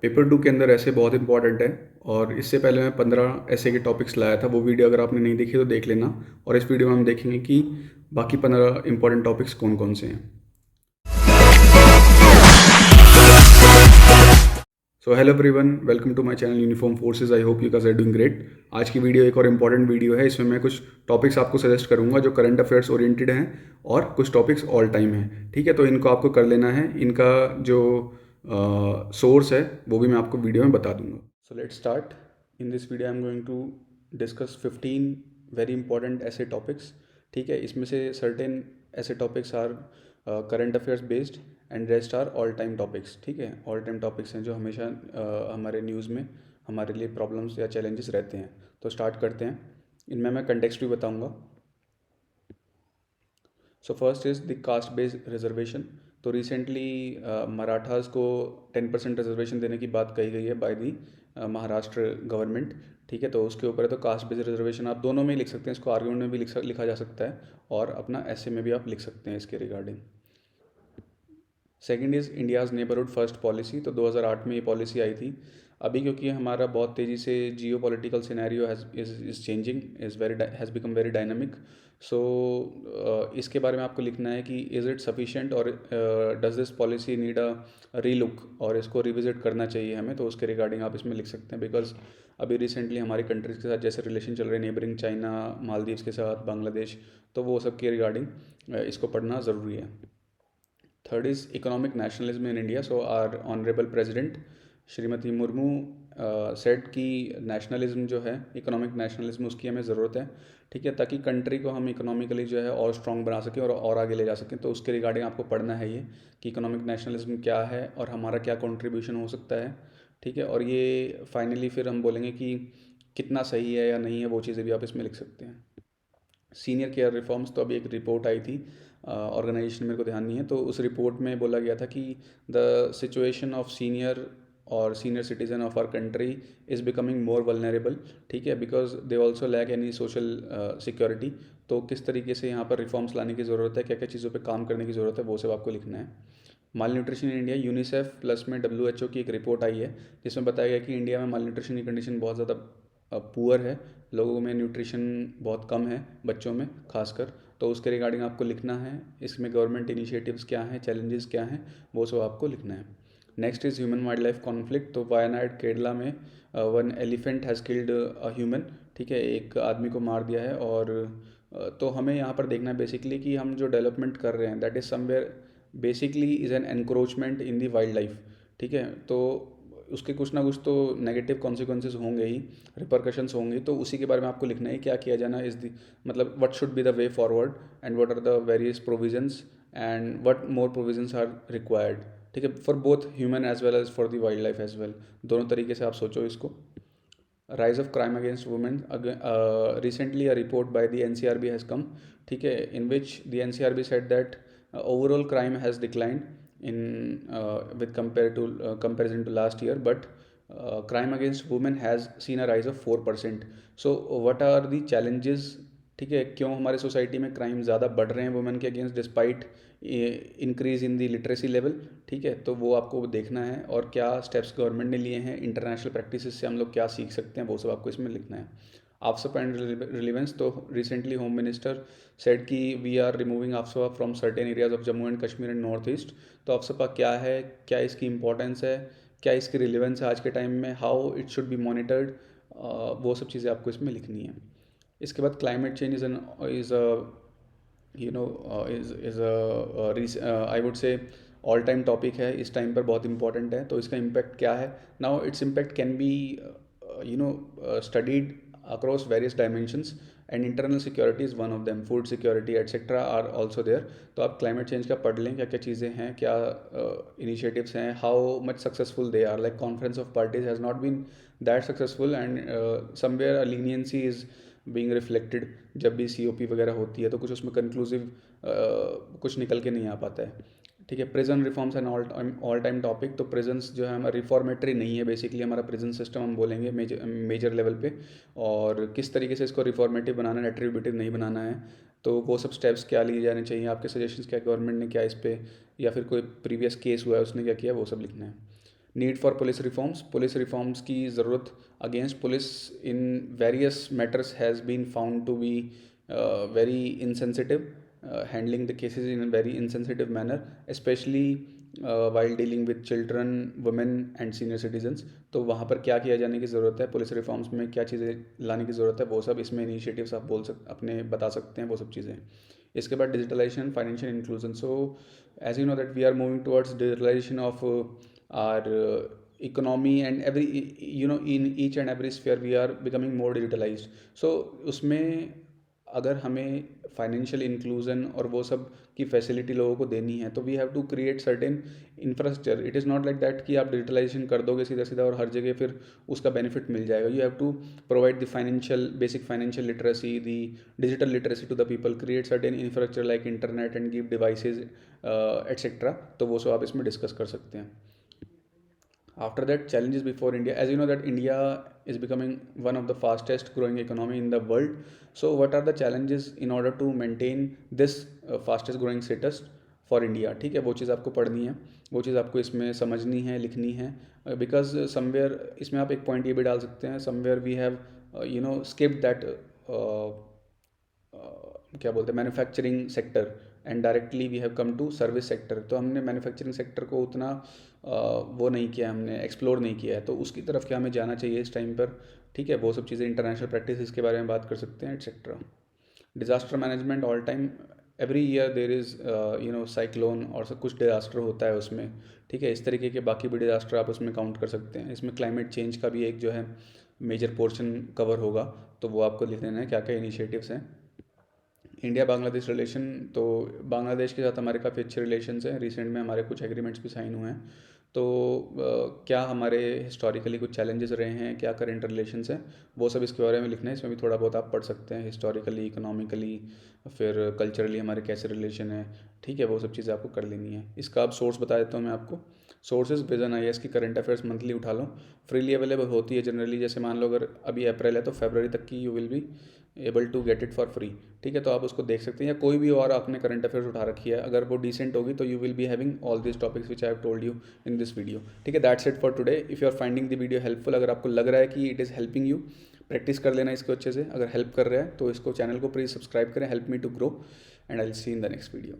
Paper 2 के अंदर ऐसे बहुत इंपॉर्टेंट है। और इससे पहले मैं 15 ऐसे के टॉपिक्स लाया था, वो वीडियो अगर आपने नहीं देखी तो देख लेना। और इस वीडियो में हम देखेंगे कि बाकी 15 इंपॉर्टेंट टॉपिक्स कौन कौन से हैं। So hello everyone, welcome to my channel uniform forces. I hope you guys are doing great. आज की वीडियो एक और इम्पॉर्टेंट वीडियो है। इसमें मैं कुछ टॉपिक्स आपको सजेस्ट करूंगा जो करंट अफेयर्स ओरिएंटेड हैं और कुछ टॉपिक्स ऑल टाइम हैं। ठीक है, तो इनको आपको कर लेना है। इनका जो सोर्स है वो भी मैं आपको वीडियो में बता दूंगा। So let's start. In this video I am going to discuss 15 very important essay topics. ठीक है, इसमें से certain essay topics are current affairs based and rest are all time topics. ठीक है, ऑल टाइम टॉपिक्स हैं जो हमेशा हमारे न्यूज़ में हमारे लिए प्रॉब्लम्स या चैलेंजेस रहते हैं। तो स्टार्ट करते हैं। इनमें मैं कंटेक्स्ट भी बताऊंगा। So first is the caste based reservation. तो रिसेंटली मराठास को 10% रिजर्वेशन देने की बात कही गई है बाय दी महाराष्ट्र गवर्नमेंट। ठीक है, तो उसके ऊपर है। तो कास्ट बेस्ड रिजर्वेशन आप दोनों में ही लिख सकते हैं, इसको आर्ग्यूमेंट में भी लिखा जा सकता है और अपना ऐसे में भी आप लिख सकते हैं इसके regarding. Second is India's neighbourhood first policy. तो 2008 में ये पॉलिसी आई थी। अभी क्योंकि हमारा बहुत तेज़ी से geopolitical scenario is changing, has become very dynamic. So इसके बारे में आपको लिखना है कि इज़ इट सफिशेंट और does this policy need a relook, और इसको रिविजिट करना चाहिए हमें। तो उसके रिगार्डिंग आप इसमें लिख सकते हैं। बिकॉज अभी रिसेंटली हमारी कंट्रीज़ के साथ जैसे रिलेशन चल रहे हैं, नेबरिंग चाइना, मालदीव्स के साथ, बांग्लादेश, तो वो सब के रिगार्डिंग इसको पढ़ना ज़रूरी है। Third is economic nationalism in India. So our honourable president Shrimati Murmu said की नेशनलिज्म जो है, इकोनॉमिक नेशनलिज्म, उसकी हमें ज़रूरत है। ठीक है, ताकि कंट्री को हम इकोनॉमिकली जो है और स्ट्रॉन्ग बना सकें और आगे ले जा सकें। तो उसके रिगार्डिंग आपको पढ़ना है ये कि इकोनॉमिक नेशनलिज्म क्या है और हमारा क्या कंट्रीब्यूशन हो सकता है। ठीक है, और ये फाइनली फिर हम बोलेंगे कि कितना सही है या नहीं है, वो चीज़ें भी आप इसमें लिख सकते हैं। Senior care reforms. तो अभी एक रिपोर्ट आई थी, ऑर्गेनाइजेशन मेरे को ध्यान नहीं है, तो उस रिपोर्ट में बोला गया था कि द सिचुएशन ऑफ सीनियर और senior citizen of our country is becoming more vulnerable. ठीक है, because they also lack any social security. तो किस तरीके से यहाँ पर रिफॉर्म्स लाने की ज़रूरत है, क्या क्या चीज़ों पे काम करने की ज़रूरत है, वो सब आपको लिखना है। Malnutrition in India, UNICEF plus में WHO की एक रिपोर्ट आई है जिसमें बताया गया कि इंडिया में माल न्यूट्रिशन की कंडीशन बहुत ज़्यादा पुअर है। लोगों में न्यूट्रिशन बहुत कम है, बच्चों में खासकर। तो उसके रिगार्डिंग आपको लिखना है। इसमें गवर्नमेंट इनिशिएटिव्स क्या हैं, चैलेंजेस क्या हैं, वो सब आपको लिखना है। Next is human wild life conflict. तो वायनाड केरला में one elephant has killed a human. ठीक है, एक आदमी को मार दिया है। और तो हमें यहाँ पर देखना है बेसिकली कि हम जो डेवलपमेंट कर रहे हैं that is somewhere basically is an encroachment in the wild life. ठीक है, तो उसके कुछ ना कुछ तो नेगेटिव कॉन्सिक्वेंसेज होंगे ही, रिपरकशंस होंगे। तो उसी के बारे में आपको लिखना है क्या किया जाना इज़ दी, मतलब what should be the way forward and what are the various provisions and what more provisions are required. ठीक है, for both human as well as for the wild life as well. दोनों तरीके से आप सोचो इसको। Rise of crime against women. Recently a report by the NCRB has come. ठीक है, in which the NCRB said that overall crime has declined in with comparison to last year, but crime against women has seen a rise of 4%. So what are the challenges? ठीक है, क्यों हमारे society में crime ज़्यादा बढ़ रहे हैं women के against despite increase in the literacy level. ठीक है, तो वो आपको देखना है। और क्या स्टेप्स गवर्नमेंट ने लिए हैं, इंटरनेशनल प्रैक्टिस से हम लोग क्या सीख सकते हैं, वो सब आपको इसमें लिखना है। AFSPA and relevance. तो रिसेंटली होम मिनिस्टर सेड कि we are removing AFSPA from certain areas of Jammu and Kashmir and north east. तो आफ्सपा क्या है, क्या इसकी इंपॉर्टेंस है, क्या इसकी रिलेवेंस है आज के टाइम में, how it should be monitored, वो सब चीज़ें आपको इसमें लिखनी है। इसके बाद climate change is a you know is I would say all time topic है। इस टाइम पर बहुत इंपॉर्टेंट है। तो इसका इम्पैक्ट क्या है, now its impact can be studied across various dimensions and internal security is one of them, food security etc are also there। तो आप climate change का पढ़ लें, क्या क्या चीज़ें हैं, क्या initiatives हैं, how much successful they are, like conference of parties has not been that successful and somewhere a leniency is being reflected। जब भी COP वगैरह होती है तो कुछ उसमें कंक्लूसिव कुछ निकल के नहीं आ पाता है। ठीक है, prison reforms and all time topic. तो प्रिजन्स जो है हमारा रिफॉर्मेटरी नहीं है, बेसिकली हमारा प्रिजन सिस्टम हम बोलेंगे मेजर लेवल पे। और किस तरीके से इसको रिफॉर्मेटिव बनाना है, एट्रीब्यूटिव नहीं बनाना है, तो वो सब स्टेप्स क्या लिए जाने चाहिए, आपके सजेशंस क्या, गवर्नमेंट ने क्या इस पर, या फिर कोई प्रीवियस केस हुआ है उसने क्या किया, वो सब लिखना है। नीड फॉर पुलिस रिफॉर्म्स की ज़रूरत against police in various matters has been found to be very insensitive, handling the cases in a very insensitive manner, especially while dealing with children, women and senior citizens. तो वहाँ पर क्या किया जाने की ज़रूरत है, पुलिस रिफॉर्म्स में क्या चीज़ें लाने की ज़रूरत है, वो सब इसमें इनिशिएटिव्स आप अपने बता सकते हैं, वो सब चीज़ें. इसके बाद digitalisation, financial inclusion. So as you know that we are moving towards digitalisation of our economy, and every, in each and every sphere we are becoming more digitalized. So उसमें अगर हमें फाइनेंशियल इंक्लूजन और वो सब की facility लोगों को देनी है, तो we have to create certain infrastructure. It is not like that कि आप डिजिटलाइजेशन कर दोगे सीधा सीधा और हर जगह फिर उसका बेनिफिट मिल जाएगा. You have to provide the basic financial literacy, the digital literacy to the people, create certain infrastructure like internet and give devices etcetera. तो वो सब आप इसमें डिस्कस कर सकते हैं. After that, challenges before India. As you know that India is becoming one of the fastest growing economy in the world. So what are the challenges in order to maintain this fastest growing status for India? ठीक है, वो चीज़ आपको पढ़नी है, वो चीज़ आपको इसमें समझनी है, लिखनी है. बिकॉज समवेयर इसमें आप एक पॉइंट ये भी डाल सकते हैं, somewhere we have skipped that क्या बोलते हैं, manufacturing sector, and directly we have come to service sector. तो हमने मैन्युफैक्चरिंग सेक्टर को उतना वो नहीं किया, हमने एक्सप्लोर नहीं किया है. तो उसकी तरफ क्या हमें जाना चाहिए इस टाइम पर. ठीक है, वो सब चीज़ें, इंटरनेशनल प्रैक्टिस के बारे में बात कर सकते हैं, etcetera. Disaster management, all time every year there is cyclone और सब कुछ डिज़ास्टर होता है उसमें. ठीक है, इस तरीके के बाकी भी डिज़ास्टर आप उसमें काउंट कर सकते हैं. इसमें क्लाइमेट चेंज का भी एक जो है मेजर पोर्शन कवर होगा, तो वो आपको लिख लेना है क्या क्या इनिशिएटिव्स हैं. इंडिया बांग्लादेश रिलेशन, तो बांग्लादेश के साथ हमारे काफ़ी अच्छे रिलेशंस हैं. रिसेंट में हमारे कुछ एग्रीमेंट्स भी साइन हुए हैं. तो क्या हमारे हिस्टोरिकली कुछ चैलेंजेस रहे हैं, क्या करेंट रिलेशंस हैं, वो सब इसके बारे में लिखना है. इसमें भी थोड़ा बहुत आप पढ़ सकते हैं, हिस्टोरिकली, इकोनॉमिकली, फिर कल्चरली हमारे कैसे रिलेशन है. ठीक है, वो सब चीज़ें आपको कर लेनी है. इसका आप सोर्स बता देता हूँ मैं आपको. सोर्सेज विजन IAS की करंट अफेयर्स मंथली उठा लो, फ्रीली अवेलेबल होती है जनरली. जैसे मान लो अगर अभी अप्रैल है तो फरवरी तक की you will be able to get it for free. ठीक है, तो आप उसको देख सकते हैं, या कोई भी और आपने करंट अफेयर्स उठा रखी है, अगर वो डिसेंट होगी तो you will be having all this topics which I have told you in this video. ठीक है, that's it for today. If you are finding the video helpful, अगर आपको लग रहा है कि it is helping you, practise कर लेना इसको अच्छे से. अगर हेल्प कर रहा है तो इसको, चैनल को प्लीज़ सब्सक्राइब करें. Help me to grow, and I will see in the next video.